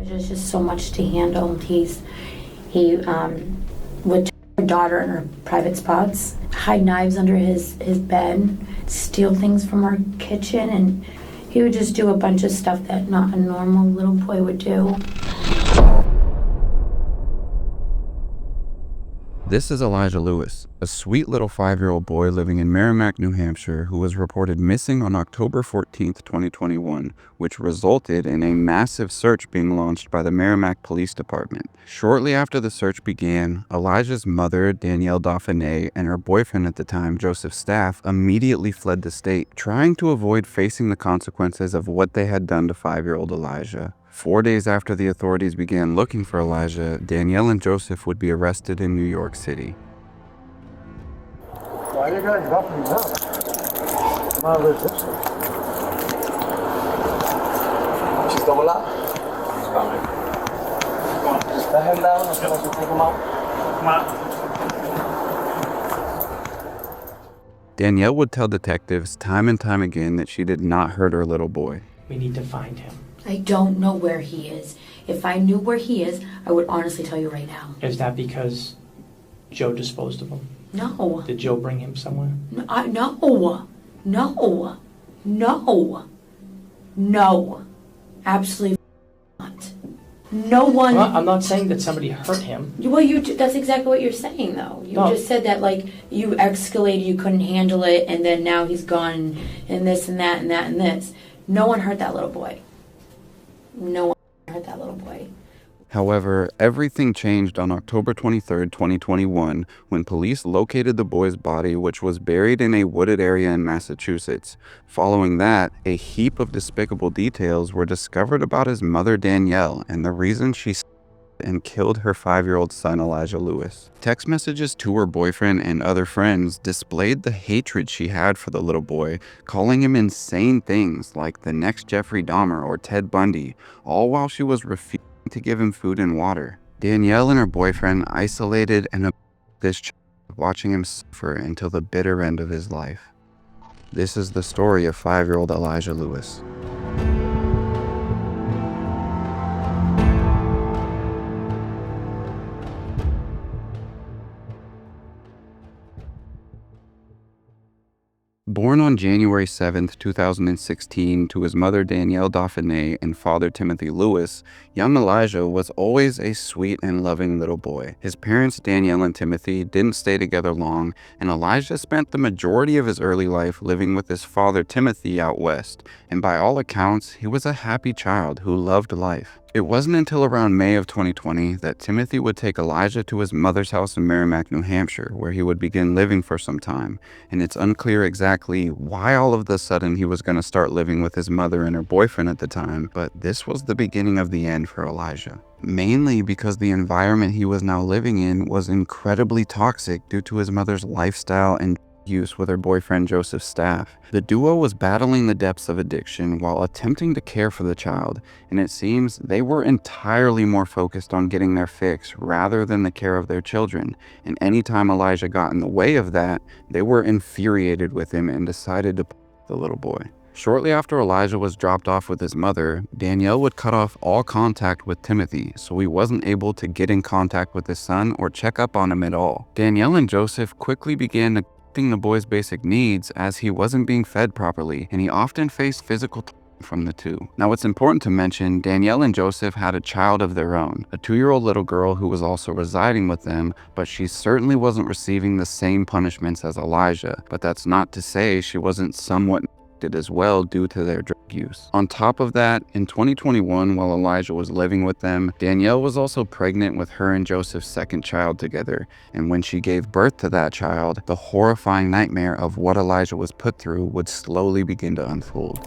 There's just so much to handle. He would take our daughter in her private spots, hide knives under his bed, steal things from our kitchen, and he would just do a bunch of stuff that not a normal little boy would do. This is Elijah Lewis, a sweet little 5-year-old boy living in Merrimack, New Hampshire, who was reported missing on October 14th, 2021, which resulted in a massive search being launched by the Merrimack Police Department. Shortly after the search began, Elijah's mother, Danielle Dauphinais, and her boyfriend at the time, Joseph Stapf, immediately fled the state, trying to avoid facing the consequences of what they had done to 5-year-old Elijah. 4 days after the authorities began looking for Elijah, Danielle and Joseph would be arrested in New York City. Why are you guys roughing me up? I'm not resisting. She's double up? She's coming. Come on. Just let him down. I'm supposed to take him out. Come on. Danielle would tell detectives time and time again that she did not hurt her little boy. We need to find him. I don't know where he is. If I knew where he is, I would honestly tell you right now. Is that because Joe disposed of him? No. Did Joe bring him somewhere? No. No. Absolutely not. No one. I'm not saying that somebody hurt him. Well, that's exactly what you're saying, though. You just said that, like, you escalated, you couldn't handle it, and then now he's gone, and this and that and that and this. No one hurt that little boy. No one hurt that little boy. However, everything changed on October 23rd, 2021, when police located the boy's body, which was buried in a wooded area in Massachusetts. Following that, a heap of despicable details were discovered about his mother, Danielle, and the reason she and killed her 5-year-old son, Elijah Lewis. Text messages to her boyfriend and other friends displayed the hatred she had for the little boy, calling him insane things like the next Jeffrey Dahmer or Ted Bundy, all while she was refusing to give him food and water. Danielle and her boyfriend isolated and abused this child, watching him suffer until the bitter end of his life. This is the story of 5-year-old Elijah Lewis. Born on January 7, 2016, to his mother Danielle Dauphinais and father Timothy Lewis, young Elijah was always a sweet and loving little boy. His parents, Danielle and Timothy, didn't stay together long, and Elijah spent the majority of his early life living with his father Timothy out west, and by all accounts, he was a happy child who loved life. It wasn't until around May of 2020 that Timothy would take Elijah to his mother's house in Merrimack, New Hampshire, where he would begin living for some time. And it's unclear exactly why all of a sudden he was going to start living with his mother and her boyfriend at the time, but this was the beginning of the end for Elijah. Mainly because the environment he was now living in was incredibly toxic due to his mother's lifestyle and use with her boyfriend Joseph Stapf. The duo was battling the depths of addiction while attempting to care for the child, and it seems they were entirely more focused on getting their fix rather than the care of their children, and anytime Elijah got in the way of that, they were infuriated with him and decided to the little boy. Shortly after Elijah was dropped off with his mother, Danielle would cut off all contact with Timothy, so he wasn't able to get in contact with his son or check up on him at all. Danielle and Joseph quickly began the boy's basic needs as he wasn't being fed properly, and he often faced physical from the two. Now, it's important to mention Danielle and Joseph had a child of their own, a 2-year-old little girl who was also residing with them, but she certainly wasn't receiving the same punishments as Elijah. But that's not to say she wasn't somewhat as well due to their drug use. On top of that, in 2021, while Elijah was living with them, Danielle was also pregnant with her and Joseph's second child together, and when she gave birth to that child, the horrifying nightmare of what Elijah was put through would slowly begin to unfold.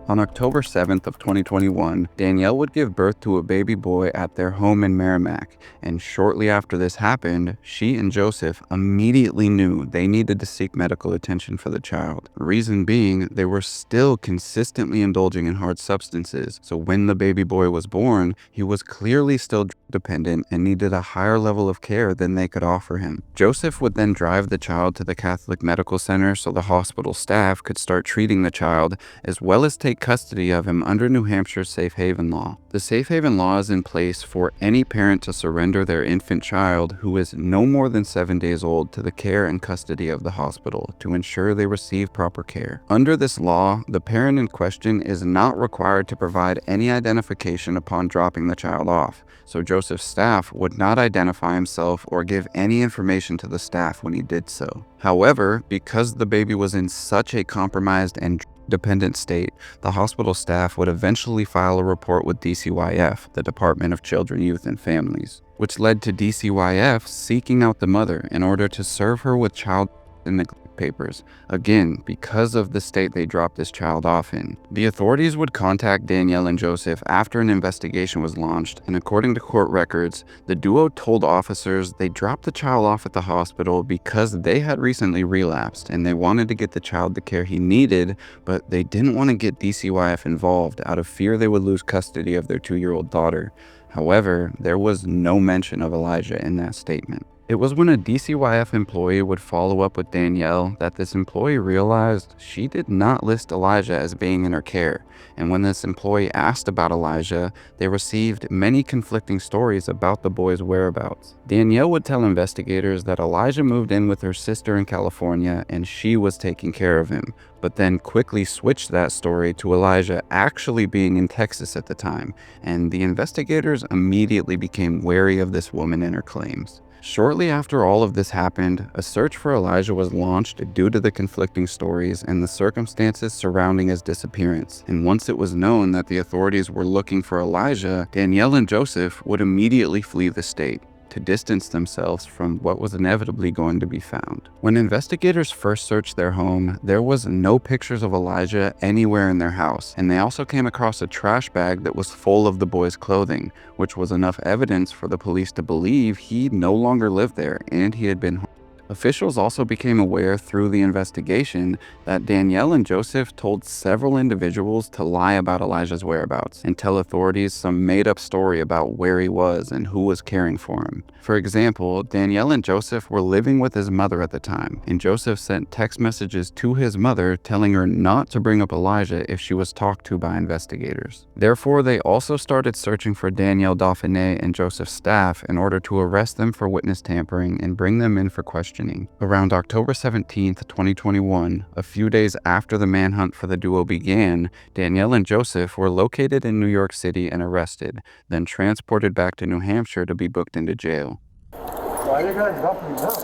On October 7th of 2021, Danielle would give birth to a baby boy at their home in Merrimack, and shortly after this happened, she and Joseph immediately knew they needed to seek medical attention for the child. Reason being, they were still consistently indulging in hard substances, so when the baby boy was born, he was clearly still dependent and needed a higher level of care than they could offer him. Joseph would then drive the child to the Catholic Medical Center so the hospital staff could start treating the child, as well as take custody of him under New Hampshire's safe haven law. The safe haven law is in place for any parent to surrender their infant child who is no more than 7 days old to the care and custody of the hospital to ensure they receive proper care. Under this law, the parent in question is not required to provide any identification upon dropping the child off, so Joseph Stapf would not identify himself or give any information to the staff when he did so. However, because the baby was in such a compromised and dependent state, the hospital staff would eventually file a report with DCYF, the Department of Children, Youth, and Families, which led to DCYF seeking out the mother in order to serve her with child neglect papers, again because of the state they dropped this child off in. The authorities would contact Danielle and Joseph after an investigation was launched, and according to court records, the duo told officers they dropped the child off at the hospital because they had recently relapsed and they wanted to get the child the care he needed, but they didn't want to get DCYF involved out of fear they would lose custody of their 2-year-old daughter. However, there was no mention of Elijah in that statement. It was when a DCYF employee would follow up with Danielle that this employee realized she did not list Elijah as being in her care, and when this employee asked about Elijah, they received many conflicting stories about the boy's whereabouts. Danielle would tell investigators that Elijah moved in with her sister in California and she was taking care of him, but then quickly switched that story to Elijah actually being in Texas at the time, and the investigators immediately became wary of this woman and her claims. Shortly after all of this happened, a search for Elijah was launched due to the conflicting stories and the circumstances surrounding his disappearance. And once it was known that the authorities were looking for Elijah, Danielle and Joseph would immediately flee the state to distance themselves from what was inevitably going to be found. When investigators first searched their home, there was no pictures of Elijah anywhere in their house, and they also came across a trash bag that was full of the boy's clothing, which was enough evidence for the police to believe he no longer lived there and he had been harmed. Officials also became aware through the investigation that Danielle and Joseph told several individuals to lie about Elijah's whereabouts and tell authorities some made-up story about where he was and who was caring for him. For example, Danielle and Joseph were living with his mother at the time, and Joseph sent text messages to his mother telling her not to bring up Elijah if she was talked to by investigators. Therefore, they also started searching for Danielle Dauphinais and Joseph Stapf in order to arrest them for witness tampering and bring them in for questioning. Around October 17th, 2021, a few days after the manhunt for the duo began, Danielle and Joseph were located in New York City and arrested, then transported back to New Hampshire to be booked into jail. Why are you guys dropping me down?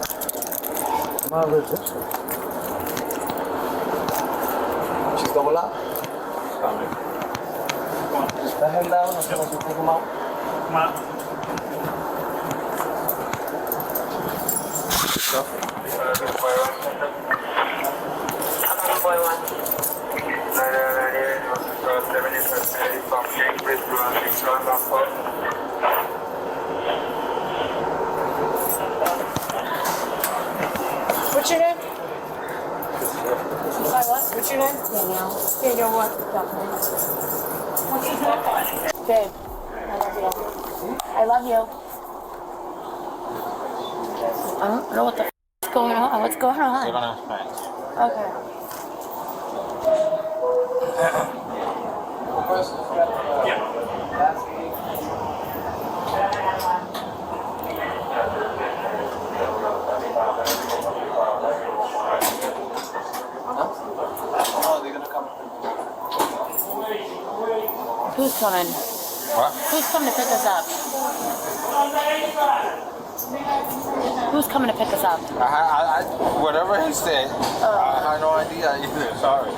I'm not resisting. She's double up. Just let him down as soon as you take him out. Come on. What's your name? Sorry, what? What's your name? Danielle. Danielle what? What's his name? Babe. I love you. I don't know what the is going on. What's going on? They're gonna find. Okay. Who's coming? What? Who's coming to pick us up? Who's coming to pick us up? Whatever he said, I had no idea either. Sorry.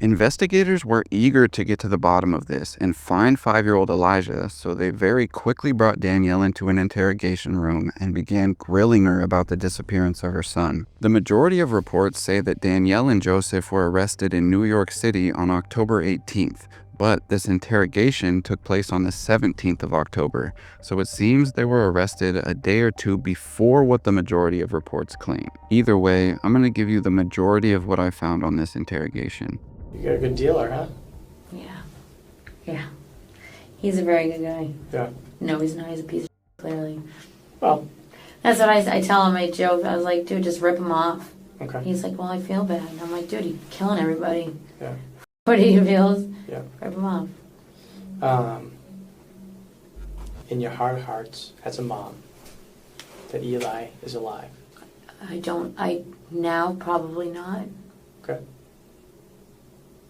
Investigators were eager to get to the bottom of this and find 5-year-old Elijah, so they very quickly brought Danielle into an interrogation room and began grilling her about the disappearance of her son. The majority of reports say that Danielle and Joseph were arrested in New York City on October 18th, but this interrogation took place on the 17th of October, so it seems they were arrested a day or two before what the majority of reports claim. Either way, I'm going to give you the majority of what I found on this interrogation. You got a good dealer, huh? Yeah. He's a very good guy. Yeah. No, he's not. He's a piece of shit, clearly. Well, That's what I tell him. I joke. I was like, dude, just rip him off. okay. He's like, well, I feel bad. And I'm like, dude, you're killing everybody. Yeah. What he feels? Yeah. Rip him off. In your heart of hearts, as a mom, that Eli is alive. Now probably not. Okay.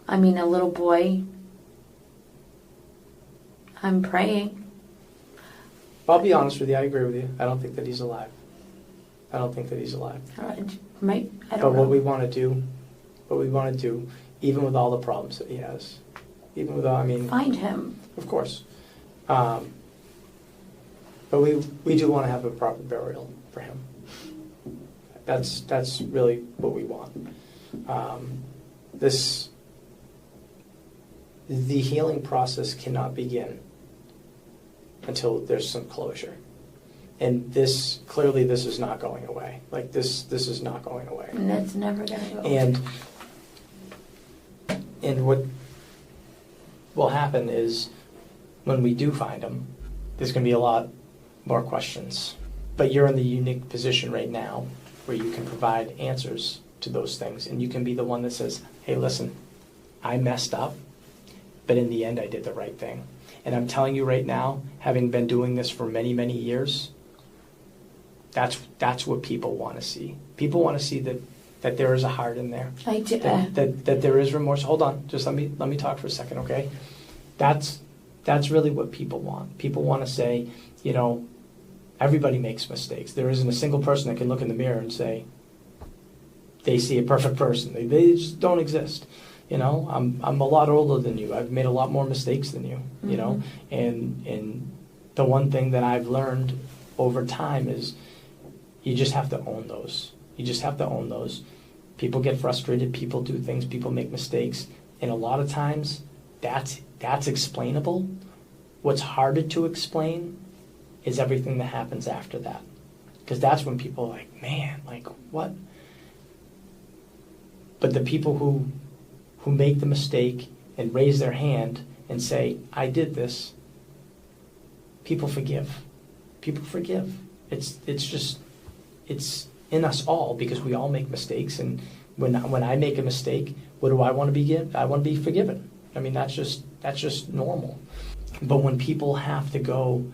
I mean, a little boy. I'm praying. I'll be honest with you, I agree with you. I don't think that he's alive. I don't think that he's alive. I But don't know. what we want to do, even with all the problems that he has, even with all, I mean, Find him. of course. But we do want to have a proper burial for him. That's really what we want. The healing process cannot begin until there's some closure. And this is not going away. Like this is not going away. And that's never gonna go. And what will happen is when we do find him, there's going to be a lot more questions. But you're in the unique position right now where you can provide answers to those things, and you can be the one that says, hey, listen, I messed up, but in the end I did the right thing. And I'm telling you right now, having been doing this for many, many years, that's what people want to see. People want to see that there is a heart in there. I do. That there is remorse. Hold on, just let me talk for a second, okay? That's really what people want. People want to say, you know, everybody makes mistakes. There isn't a single person that can look in the mirror and say they see a perfect person. They just don't exist. You know, I'm a lot older than you. I've made a lot more mistakes than you. Mm-hmm. You know, and the one thing that I've learned over time is you just have to own those. You just have to own those. People get frustrated. People do things. People make mistakes, and a lot of times that's explainable. What's harder to explain is everything that happens after that, because that's when people are like, man, like what? But the people who make the mistake and raise their hand and say, I did this, people forgive. People forgive. It's in us all, because we all make mistakes, and when I make a mistake, what do I want to be? I want to be forgiven. I mean, that's just normal. But when people have to go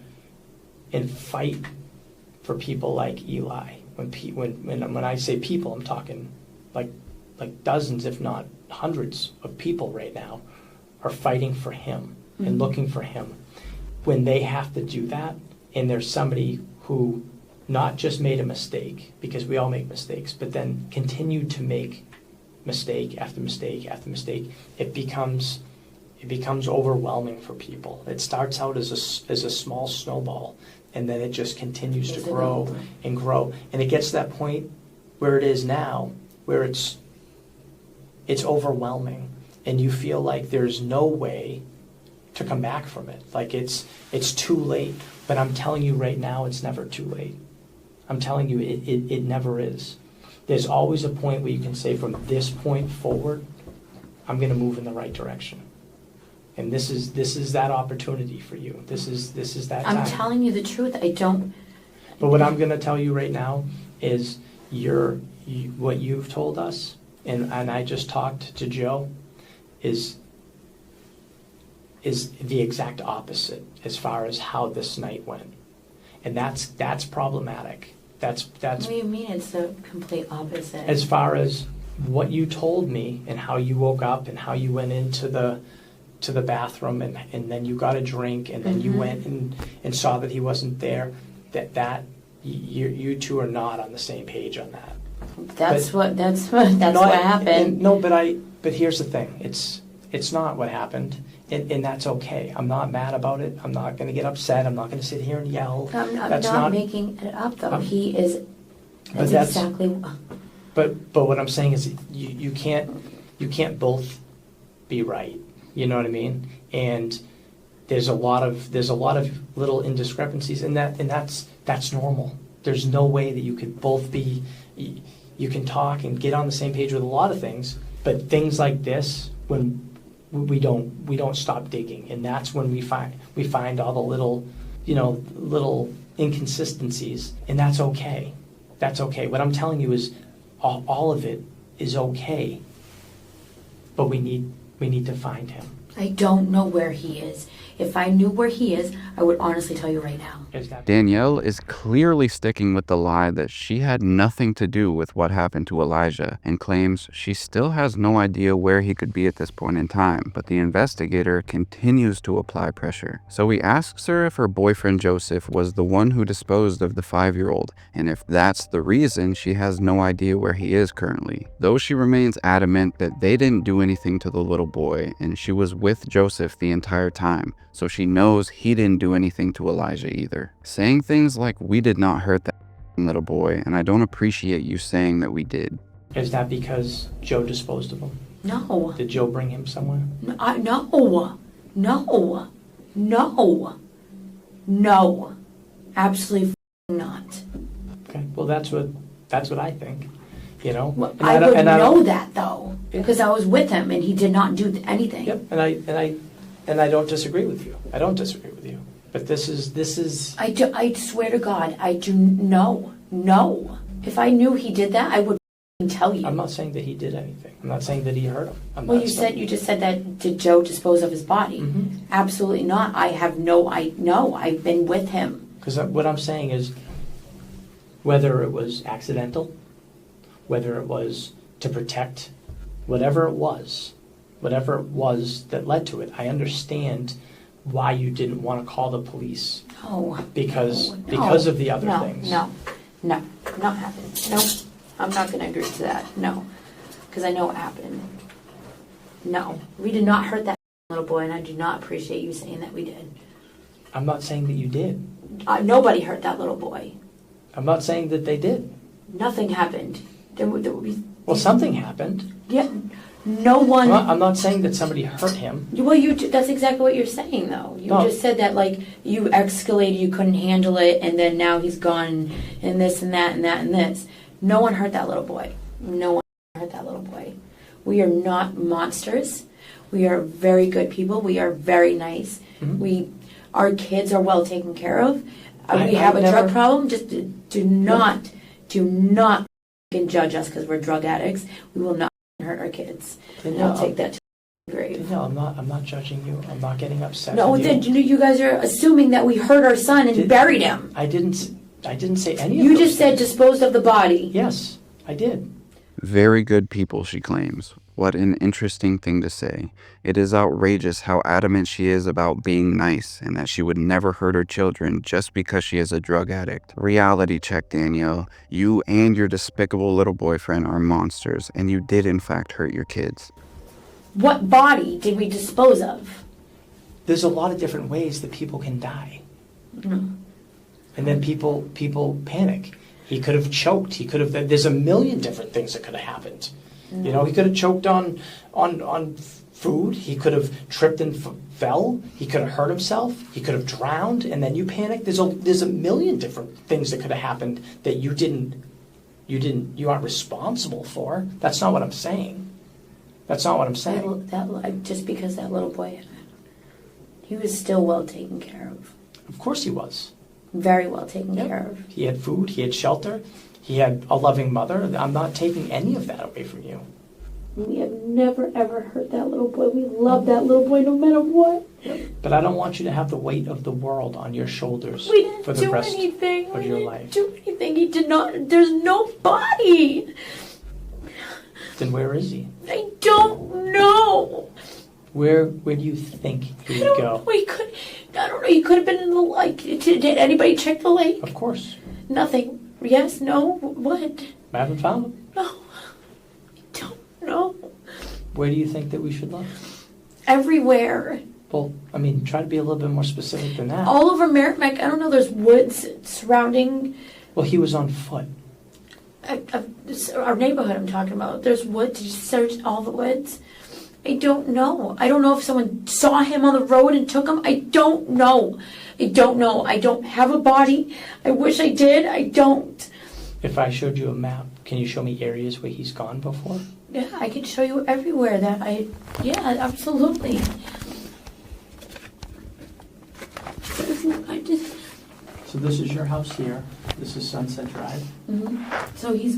and fight for people like Eli, when I say people, I'm talking like dozens, if not hundreds of people right now are fighting for him and looking for him. When they have to do that, and there's somebody who not just made a mistake, because we all make mistakes, but then continued to make mistake after mistake after mistake, it becomes overwhelming for people. It starts out as a small snowball, and then it just continues to grow and grow, and it gets to that point where it is now, where it's overwhelming, and you feel like there's no way to come back from it. Like it's too late. But I'm telling you right now, it's never too late. I'm telling you, it never is. There's always a point where you can say, from this point forward, I'm going to move in the right direction. And this is that opportunity for you. This is that time. I'm telling you the truth. I don't. But what I'm going to tell you right now is what you've told us, and I just talked to Joe, is the exact opposite as far as how this night went. And that's problematic. That's What do you mean it's the complete opposite? as far as what you told me and how you woke up and how you went into the bathroom and then you got a drink and then you went and saw that he wasn't there. That you two are not on the same page on that. That's what happened. No, but But here's the thing, it's not what happened, and that's okay. I'm not mad about it. I'm not going to get upset. I'm not going to sit here and yell. I'm That's not making it up, though. He is. But That's exactly. But what I'm saying is you can't both be right. You know what I mean? And there's a lot of little indiscrepancies, and that's normal. There's no way that you could both be. You can talk and get on the same page with a lot of things, but things like this, when we don't stop digging, and that's when we find all the little inconsistencies, and that's okay. That's okay. What I'm telling you is all of it is okay, but we need to find him. I don't know where he is. If I knew where he is, I would honestly tell you right now. Danielle is clearly sticking with the lie that she had nothing to do with what happened to Elijah and claims she still has no idea where he could be at this point in time, but the investigator continues to apply pressure. So he asks her if her boyfriend Joseph was the one who disposed of the 5-year-old, and if that's the reason she has no idea where he is currently. Though she remains adamant that they didn't do anything to the little boy, and she was with Joseph the entire time, so she knows he didn't do anything to Elijah either. Saying things like, "We did not hurt that little boy, and I don't appreciate you saying that we did." Is that because Joe disposed of him? No. Did Joe bring him somewhere? No. Absolutely not. Okay. Well, that's what I think. You know. Well, I would know that though, because I was with him and he did not do anything. Yep. And I don't disagree with you. I don't disagree with you. But this is. I swear to God, I do no. If I knew he did that, I would tell you. I'm not saying that he did anything. I'm not saying that he hurt him. You just said that. Did Joe dispose of his body? Mm-hmm. Absolutely not. I have I've been with him. Because what I'm saying is, whether it was accidental, whether it was to protect, whatever it was that led to it, I understand why you didn't want to call the police. No. Because of the other things. No, not happening. No, I'm not going to agree to that. No, because I know what happened. No, we did not hurt that little boy, and I do not appreciate you saying that we did. I'm not saying that you did. Nobody hurt that little boy. I'm not saying that they did. Nothing happened. Well, something happened. Yeah. No one. I'm not saying that somebody hurt him. Well, that's exactly what you're saying, though. You just said that, like, you escalated, you couldn't handle it, and then now he's gone, and this and that and that and this. No one hurt that little boy. No one hurt that little boy. We are not monsters. We are very good people. We are very nice. Mm-hmm. Our kids are well taken care of. We have a drug problem. Just do not judge us because we're drug addicts. We will not hurt our kids. I'll take that to the grave. No, I'm not judging you. I'm not getting upset. No, you guys are assuming that we hurt our son and buried him. I didn't say any of You those just said disposed of the body. Yes, I did. Very good people, she claims. What an interesting thing to say. It is outrageous how adamant she is about being nice and that she would never hurt her children just because she is a drug addict. Reality check, Danielle. You and your despicable little boyfriend are monsters, and you did in fact hurt your kids. What body did we dispose of? There's a lot of different ways that people can die. Mm. And then people panic. He could have choked. There's a million different things that could have happened. Mm. You know, he could have choked on food. He could have tripped and fell. He could have hurt himself. He could have drowned, and then you panicked. There's a million different things that could have happened that you aren't responsible for. That's not what I'm saying. That's not what I'm saying. Just because that little boy, he was still well taken care of. Of course he was. Very well taken care of. He had food. He had shelter. He had a loving mother. I'm not taking any of that away from you. We have never, ever hurt that little boy. We love that little boy no matter what. But I don't want you to have the weight of the world on your shoulders for the rest of your life. We didn't do anything. He did not. There's no body. Then where is he? I don't know. Where do you think he would go? I don't know. He could have been in the lake. Did anybody check the lake? Of course. Nothing. Yes, no, what? I haven't found him. No. I don't know. Where do you think that we should look? Everywhere. Well, I mean, try to be a little bit more specific than that. All over Merrimack. I don't know, there's woods surrounding Well, he was on foot. our neighborhood I'm talking about. There's woods. Did you search all the woods? I don't know. I don't know if someone saw him on the road and took him. I don't know. I don't know. I don't have a body. I wish I did. I don't. If I showed you a map, can you show me areas where he's gone before? Yeah, I can show you everywhere that yeah, absolutely. I just, So this is your house here. This is Sunset Drive. so he's,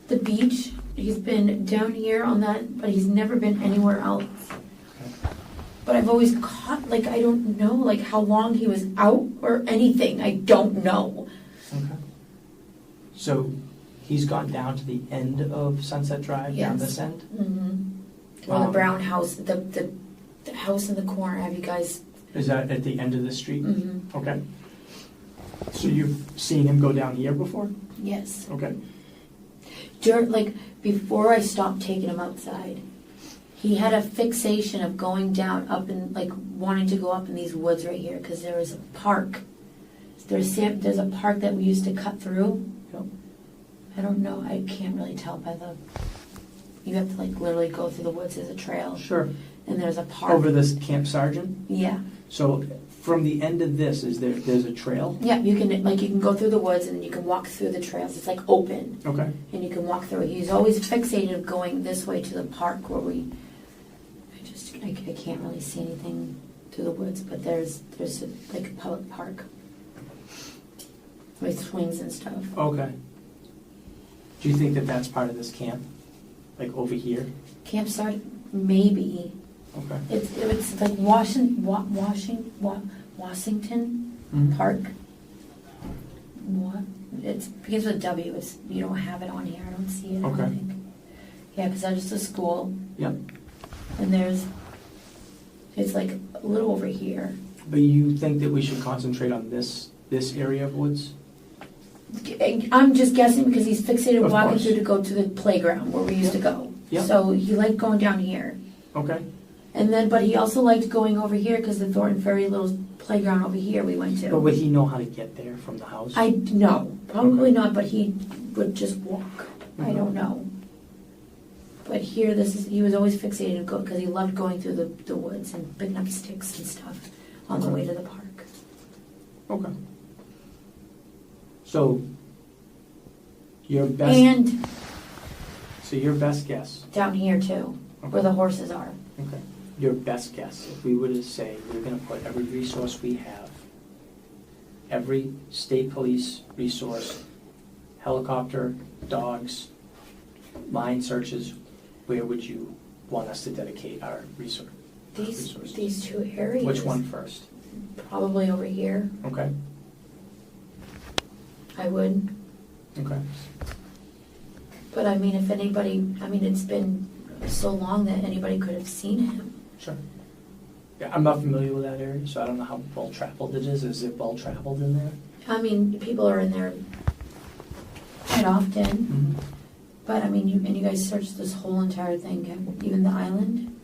the beach, he's been down here on that, but he's never been anywhere else. Okay. But I've always caught, like, I don't know, like, how long he was out or anything. I don't know. Okay. So he's gone down to the end of Sunset Drive, down Yes. this end? Or the brown house, the house in the corner. Have you guys? Is that at the end of the street? Okay. So you've seen him go down here before? Yes. Okay. Like, before I stopped taking him outside, he had a fixation of going down up and, like, wanting to go up in these woods right here, because there was a park. There's a park that we used to cut through. Yep. I don't know, I can't really tell by you have to, like, literally go through the woods. There's a trail. Sure. And there's a park. Over this Camp Sargent? Yeah. So from the end of this, there's a trail? Yeah, you can go through the woods and you can walk through the trails. It's like open. Okay. And you can walk through it. He's always fixated of going this way to the park where I can't really see anything through the woods, but there's like a public park with swings and stuff. Okay. Do you think that that's part of this camp? Like over here? Camp Sargent, maybe. Okay. It's like Washington Mhm. Park. What? It begins with W. You don't have it on here. I don't see it. I don't Okay. think. Yeah, because that's just a school. Yep. And it's like a little over here. But you think that we should concentrate on this area of woods? I'm just guessing because he's fixated Of walking course. through to go to the playground where we used to go. Yep. So he liked going down here. Okay. But he also liked going over here because the Thornton Ferry little playground over here we went But to. would he know how to get there from the house? No, probably Okay. not, but he would just walk. I don't know. But here, he was always fixated to go because he loved going through the woods and picking up sticks and stuff on the way to the park. Okay. So your best And guess. down here too, where the horses are. Okay. Your best guess, if we were to say we're going to put every resource we have, every state police resource, helicopter, dogs, line searches, where would you want us to dedicate our resources? These two areas. Which one first? Probably over here. Okay. I would. Okay. But I mean, it's been so long that anybody could have seen him. Sure. Yeah, I'm not familiar with that area, so I don't know how well traveled it is. Is it well traveled in there? I mean, people are in there quite often. Mm-hmm. But I mean, you guys searched this whole entire thing, even the island?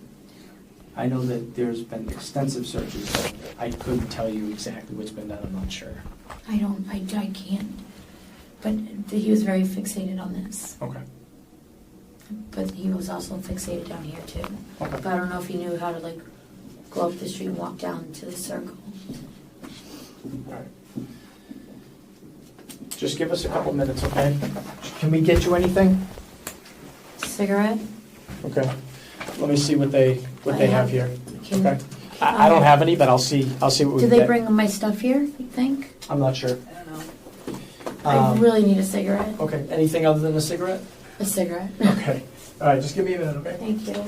I know that there's been extensive searches, but I couldn't tell you exactly what's been done. I'm not sure. I can't. But he was very fixated on this. Okay. But he was also fixated down here too. Okay. But I don't know if he knew how to, like, go up the street and walk down to the circle. All right. Just give us a couple minutes, okay? Can we get you anything? Cigarette? Okay. Let me see what they have here. Okay. Can I don't have any, but I'll see what we Did can they get. bring my stuff here, you think? I'm not sure. I don't know. I really need a cigarette. Okay. Anything other than a cigarette? A cigarette. Okay. All right. Just give me a minute, okay? Thank you.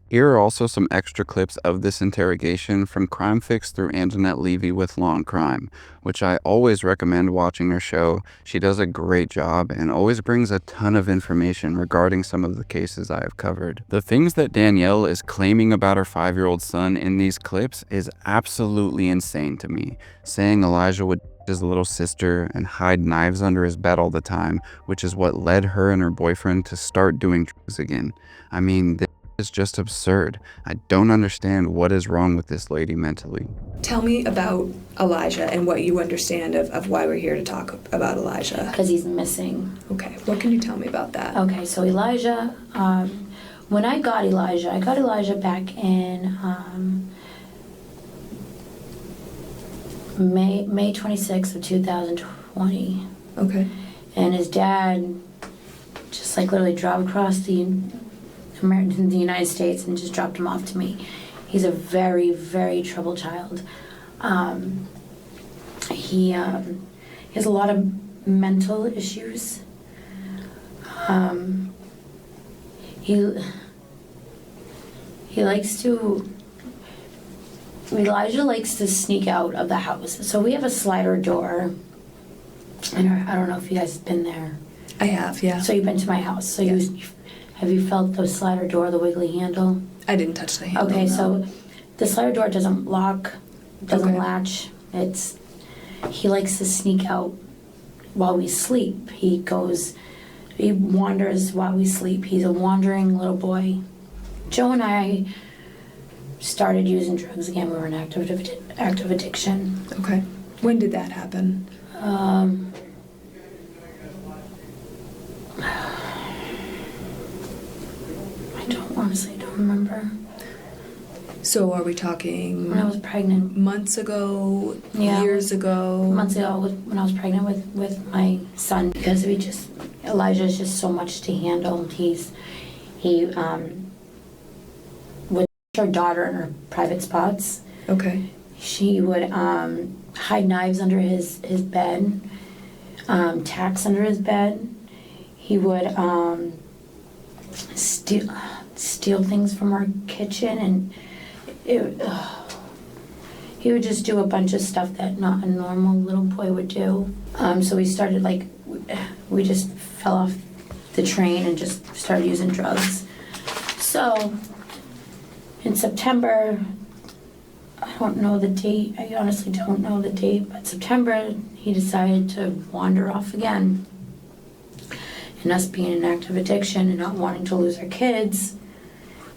Here are also some extra clips of this interrogation from Crime Fix through Anjanette Levy with Law and Crime, which I always recommend watching her show. She does a great job and always brings a ton of information regarding some of the cases I have covered. The things that Danielle is claiming about her 5-year-old son in these clips is absolutely insane to me. Saying Elijah would his little sister and hide knives under his bed all the time, which is what led her and her boyfriend to start doing drugs again. I mean, this is just absurd. I don't understand what is wrong with this lady mentally. Tell me about Elijah and what you understand of why we're here to talk about Elijah. Because he's missing. Okay, what can you tell me about that? Okay, so Elijah, when I got Elijah back in May 26th of 2020. Okay. And his dad just like literally drove across the United States and just dropped him off to me. He's a very, very troubled child. He has a lot of mental issues. Elijah likes to sneak out of the house. So we have a slider door. And I don't know if you guys have been there. I have, yeah. So you've been to my house. So Yes. have you felt the slider door, the wiggly handle? I didn't touch the handle. Okay, no. so the slider door doesn't lock, doesn't Okay. latch. He likes to sneak out while we sleep. He wanders while we sleep. He's a wandering little boy. Joe and I started using drugs again. We were in active addiction. Okay. When did that happen? Honestly, I don't remember. So are we talking When I was pregnant. months ago, Yeah. years ago? Months ago, when I was pregnant with my son, because Elijah is just so much to handle. He would touch our daughter in her private spots. Okay. She would hide knives under his bed, tacks under his bed. He would steal things from our kitchen, and he would just do a bunch of stuff that not a normal little boy would do. So we started we just fell off the train and just started using drugs. So in September, I don't know the date, I honestly don't know the date, but September he decided to wander off again. And us being in active addiction and not wanting to lose our kids,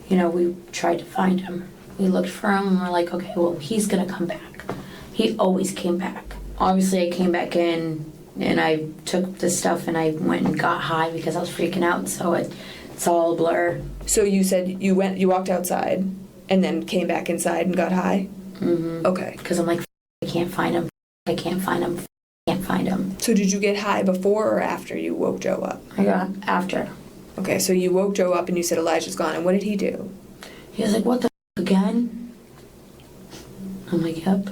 we tried to find him. We looked for him and we're like, okay, well, he's gonna come back. He always came back. Obviously, I came back in and I took the stuff and I went and got high because I was freaking out, so it's all a blur. So you said you walked outside and then came back inside and got high? Mm-hmm. Okay. Because I'm like, I can't find him. I can't find him. I can't find him. So did you get high before or after you woke Joe up? I got after. Okay, so you woke Joe up and you said Elijah's gone, and what did he do? He was like, what the again? I'm like, yep.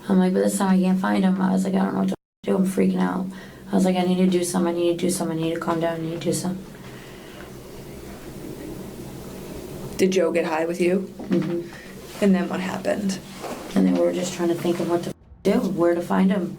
I'm like, but this time I can't find him. I was like, I don't know what to do. I'm freaking out. I was like, I need to do something. I need to do something. I need to calm down. I need to do something. Did Joe get high with you? Mm-hmm. And then what happened? And then we were just trying to think of what to do, where to find him.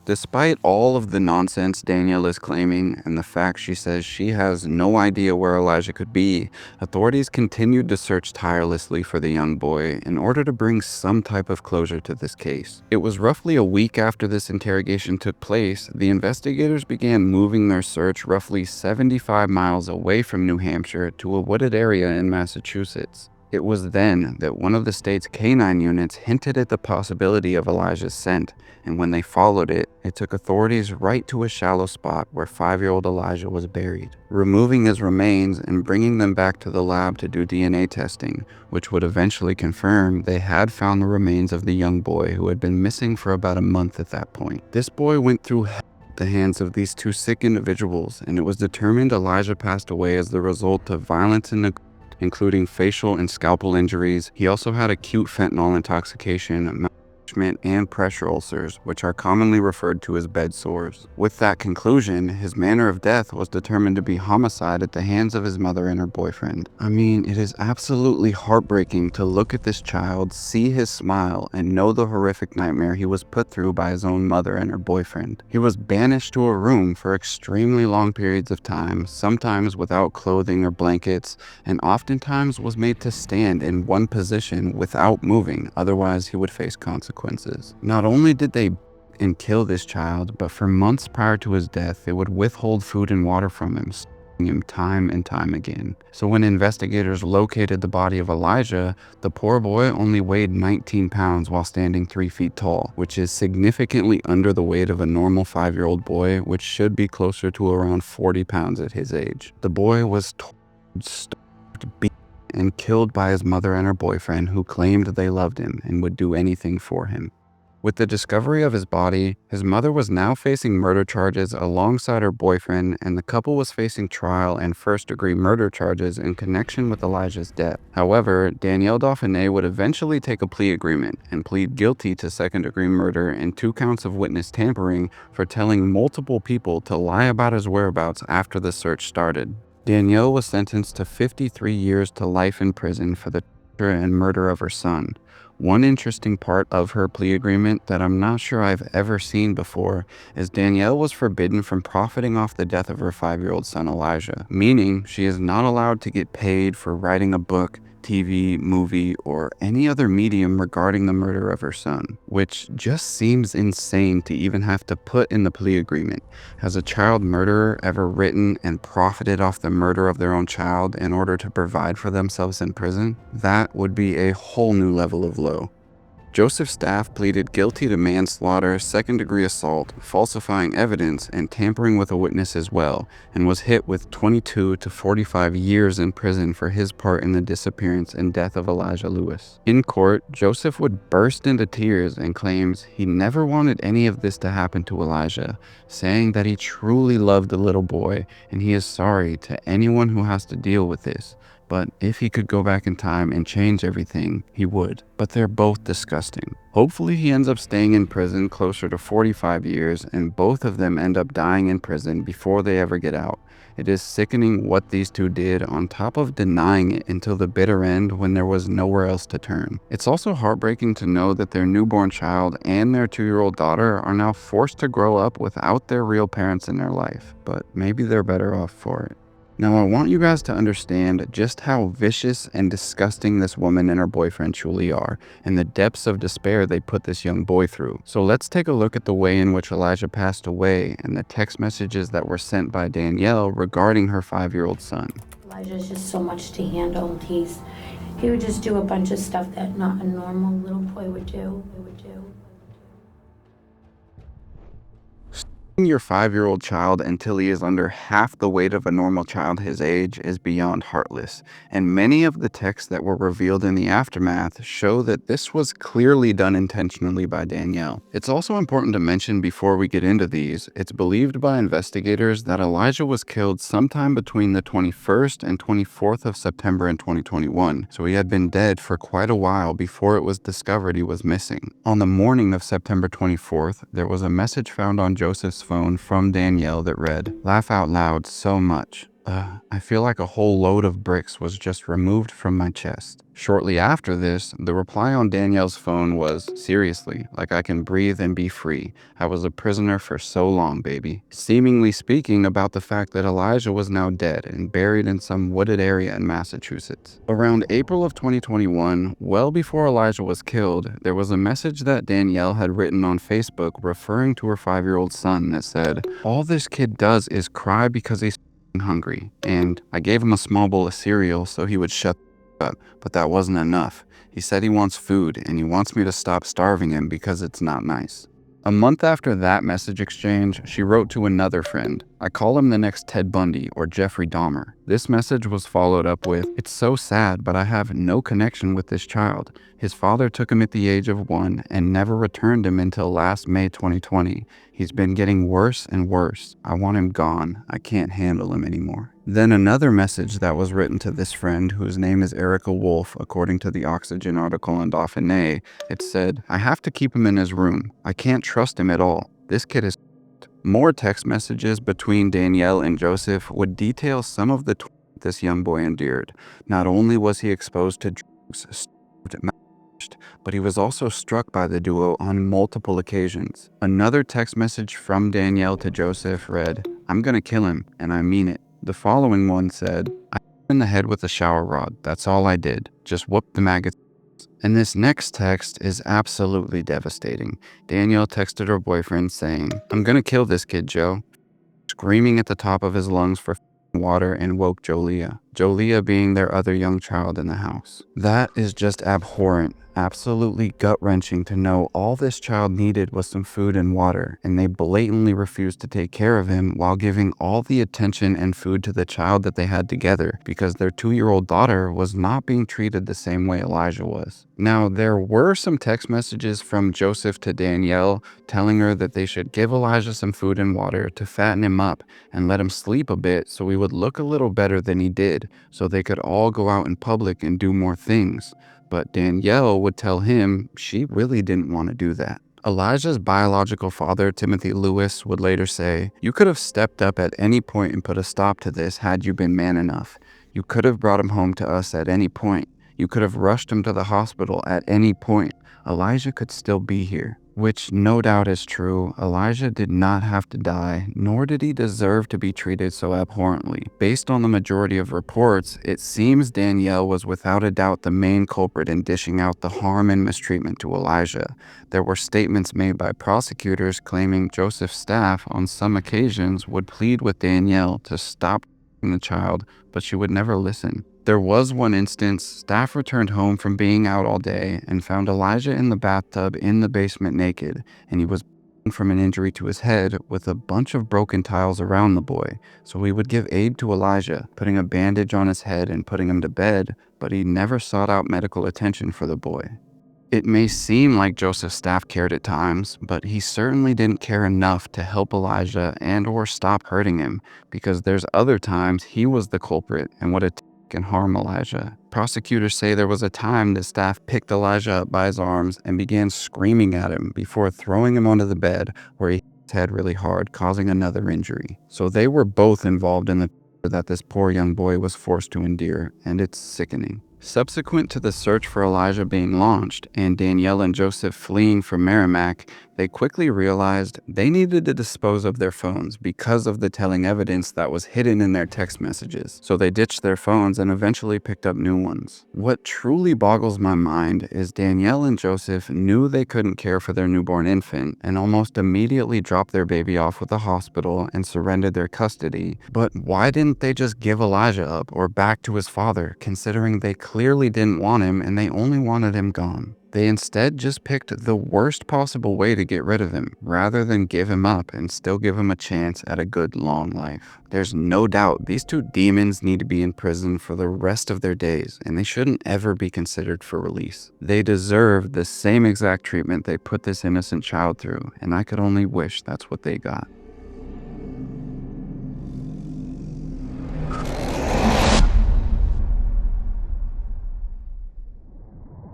Despite all of the nonsense Danielle is claiming and the fact she says she has no idea where Elijah could be, authorities continued to search tirelessly for the young boy in order to bring some type of closure to this case. It was roughly a week after this interrogation took place, the investigators began moving their search roughly 75 miles away from New Hampshire to a wooded area in Massachusetts. It was then that one of the state's canine units hinted at the possibility of Elijah's scent, and when they followed it, it took authorities right to a shallow spot where 5-year-old Elijah was buried. Removing his remains and bringing them back to the lab to do DNA testing, which would eventually confirm they had found the remains of the young boy who had been missing for about a month at that point. This boy went through hell at the hands of these two sick individuals, and it was determined Elijah passed away as the result of violence and neglect, including facial and scalpel injuries. He also had acute fentanyl intoxication, malnourishment, and pressure ulcers, which are commonly referred to as bed sores. With that conclusion, his manner of death was determined to be homicide at the hands of his mother and her boyfriend. I mean, it is absolutely heartbreaking to look at this child, see his smile, and know the horrific nightmare he was put through by his own mother and her boyfriend. He was banished to a room for extremely long periods of time, sometimes without clothing or blankets, and oftentimes was made to stand in one position without moving, otherwise he would face consequences. Not only did they and kill this child, but for months prior to his death, they would withhold food and water from him, him time and time again. So when investigators located the body of Elijah, the poor boy only weighed 19 pounds while standing 3 feet tall, which is significantly under the weight of a normal 5-year-old boy, which should be closer to around 40 pounds at his age. The boy was starved, beaten, and killed by his mother and her boyfriend, who claimed they loved him and would do anything for him. With the discovery of his body, his mother was now facing murder charges alongside her boyfriend, and the couple was facing trial and first-degree murder charges in connection with Elijah's death. However, Danielle Dauphinais would eventually take a plea agreement and plead guilty to second-degree murder and 2 counts of witness tampering for telling multiple people to lie about his whereabouts after the search started. Danielle was sentenced to 53 years to life in prison for the torture and murder of her son. One interesting part of her plea agreement that I'm not sure I've ever seen before is Danielle was forbidden from profiting off the death of her 5-year-old son Elijah, meaning she is not allowed to get paid for writing a book, TV, movie, or any other medium regarding the murder of her son, which just seems insane to even have to put in the plea agreement. Has a child murderer ever written and profited off the murder of their own child in order to provide for themselves in prison? That would be a whole new level of low. Joseph Stapf pleaded guilty to manslaughter, second-degree assault, falsifying evidence, and tampering with a witness as well, and was hit with 22 to 45 years in prison for his part in the disappearance and death of Elijah Lewis. In court, Joseph would burst into tears and claims he never wanted any of this to happen to Elijah, saying that he truly loved the little boy and he is sorry to anyone who has to deal with this. But if he could go back in time and change everything, he would. But they're both disgusting. Hopefully he ends up staying in prison closer to 45 years, and both of them end up dying in prison before they ever get out. It is sickening what these two did, on top of denying it until the bitter end when there was nowhere else to turn. It's also heartbreaking to know that their newborn child and their 2-year-old daughter are now forced to grow up without their real parents in their life. But maybe they're better off for it. Now, I want you guys to understand just how vicious and disgusting this woman and her boyfriend truly are, and the depths of despair they put this young boy through. So let's take a look at the way in which Elijah passed away and the text messages that were sent by Danielle regarding her 5-year-old son. Elijah's just so much to handle. He would just do a bunch of stuff that not a normal little boy would do. Your 5-year-old child until he is under half the weight of a normal child his age is beyond heartless, and many of the texts that were revealed in the aftermath show that this was clearly done intentionally by Danielle. It's also important to mention before we get into these, it's believed by investigators that Elijah was killed sometime between the 21st and 24th of September in 2021, so he had been dead for quite a while before it was discovered he was missing. On the morning of September 24th, there was a message found on Joseph's phone from Danielle that read, "Laugh out loud so much. I feel like a whole load of bricks was just removed from my chest." Shortly after this, the reply on Danielle's phone was, "Seriously, like I can breathe and be free. I was a prisoner for so long, baby." Seemingly speaking about the fact that Elijah was now dead and buried in some wooded area in Massachusetts. Around April of 2021, well before Elijah was killed, there was a message that Danielle had written on Facebook referring to her 5-year-old son that said, "All this kid does is cry because he's hungry, and I gave him a small bowl of cereal so he would shut up, but that wasn't enough. He said he wants food, and he wants me to stop starving him because it's not nice." A month after that message exchange, she wrote to another friend, "I call him the next Ted Bundy or Jeffrey Dahmer." This message was followed up with, "It's so sad, but I have no connection with this child. His father took him at the age of 1 and never returned him until last May 2020. He's been getting worse and worse. I want him gone. I can't handle him anymore." Then another message that was written to this friend, whose name is Erica Wolf, according to the Oxygen article on Dauphinais, it said, "I have to keep him in his room. I can't trust him at all. This kid is." More text messages between Danielle and Joseph would detail some of the this young boy endured. Not only was he exposed to drugs, starved, malnourished, but he was also struck by the duo on multiple occasions. Another text message from Danielle to Joseph read, "I'm gonna kill him, and I mean it." The following one said, "I hit him in the head with a shower rod. That's all I did. Just whoop the maggots And this next text is absolutely devastating. Danielle texted her boyfriend saying, "I'm gonna kill this kid, Joe," screaming at the top of his lungs for water, and woke Jolia being their other young child in the house. That is just abhorrent, absolutely gut-wrenching to know all this child needed was some food and water, and they blatantly refused to take care of him while giving all the attention and food to the child that they had together because their 2-year-old daughter was not being treated the same way Elijah was. Now, there were some text messages from Joseph to Danielle telling her that they should give Elijah some food and water to fatten him up and let him sleep a bit so he would look a little better than he did, so they could all go out in public and do more things. But Danielle would tell him she really didn't want to do that. Elijah's biological father, Timothy Lewis, would later say, "You could have stepped up at any point and put a stop to this had you been man enough. You could have brought him home to us at any point. You could have rushed him to the hospital at any point. Elijah could still be here." Which no doubt is true. Elijah did not have to die, nor did he deserve to be treated so abhorrently. Based on the majority of reports, it seems Danielle was without a doubt the main culprit in dishing out the harm and mistreatment to Elijah. There were statements made by prosecutors claiming Joseph Stapf on some occasions would plead with Danielle to stop the child, but she would never listen. There was one instance, Stapf returned home from being out all day and found Elijah in the bathtub in the basement naked, and he was bleeding from an injury to his head with a bunch of broken tiles around the boy. So he would give aid to Elijah, putting a bandage on his head and putting him to bed, but he never sought out medical attention for the boy. It may seem like Joseph Stapf cared at times, but he certainly didn't care enough to help Elijah and or stop hurting him, because there's other times he was the culprit and would attack and harm Elijah. Prosecutors say there was a time that Stapf picked Elijah up by his arms and began screaming at him before throwing him onto the bed where he hit his head really hard, causing another injury. So they were both involved in the that this poor young boy was forced to endure, and it's sickening. Subsequent to the search for Elijah being launched and Danielle and Joseph fleeing from Merrimack, they quickly realized they needed to dispose of their phones because of the telling evidence that was hidden in their text messages. So they ditched their phones and eventually picked up new ones. What truly boggles my mind is Danielle and Joseph knew they couldn't care for their newborn infant and almost immediately dropped their baby off with the hospital and surrendered their custody. But why didn't they just give Elijah up or back to his father, considering they clearly didn't want him and they only wanted him gone? They instead just picked the worst possible way to get rid of him, rather than give him up and still give him a chance at a good long life. There's no doubt these two demons need to be in prison for the rest of their days, and they shouldn't ever be considered for release. They deserve the same exact treatment they put this innocent child through, and I could only wish that's what they got.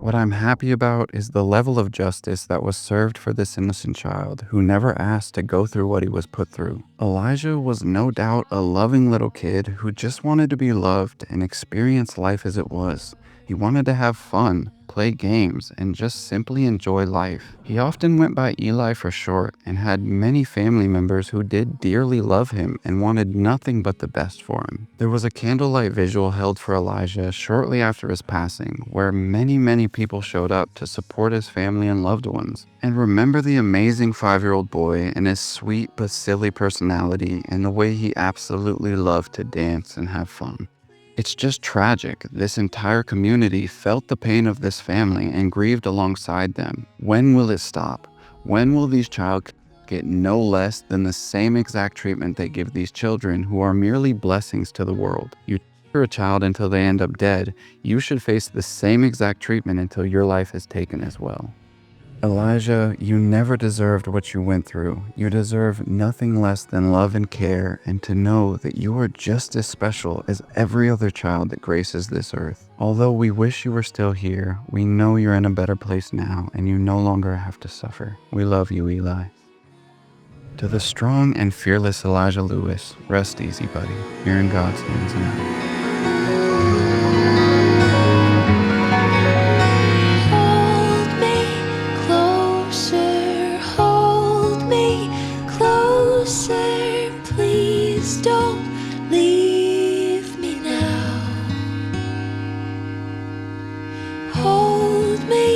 What I'm happy about is the level of justice that was served for this innocent child who never asked to go through what he was put through. Elijah was no doubt a loving little kid who just wanted to be loved and experience life as it was. He wanted to have fun, play games, and just simply enjoy life. He often went by Eli for short and had many family members who did dearly love him and wanted nothing but the best for him. There was a candlelight vigil held for Elijah shortly after his passing, where many people showed up to support his family and loved ones, and remember the amazing 5-year-old boy and his sweet but silly personality and the way he absolutely loved to dance and have fun. It's just tragic. This entire community felt the pain of this family and grieved alongside them. When will it stop? When will these children get no less than the same exact treatment they give these children who are merely blessings to the world? You torture a child until they end up dead. You should face the same exact treatment until your life is taken as well. Elijah, you never deserved what you went through. You deserve nothing less than love and care, and to know that you are just as special as every other child that graces this earth. Although we wish you were still here, we know you're in a better place now, and you no longer have to suffer. We love you, Eli. To the strong and fearless Elijah Lewis, rest easy, buddy. You're in God's hands now. Please don't leave me now. Hold me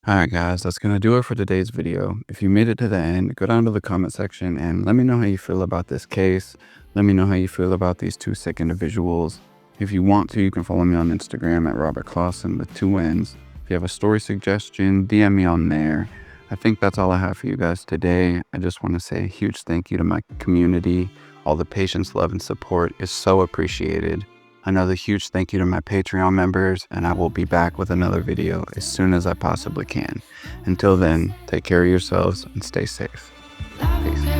Alright guys, that's gonna do it for today's video. If you made it to the end, go down to the comment section and let me know how you feel about this case. Let me know how you feel about these two sick individuals. If you want to, you can follow me on Instagram at Robert Clausen with 2 N's. If you have a story suggestion, DM me on there. I think that's all I have for you guys today. I just want to say a huge thank you to my community. All the patience, love, and support is so appreciated. Another huge thank you to my Patreon members, and I will be back with another video as soon as I possibly can. Until then, take care of yourselves and stay safe. Peace.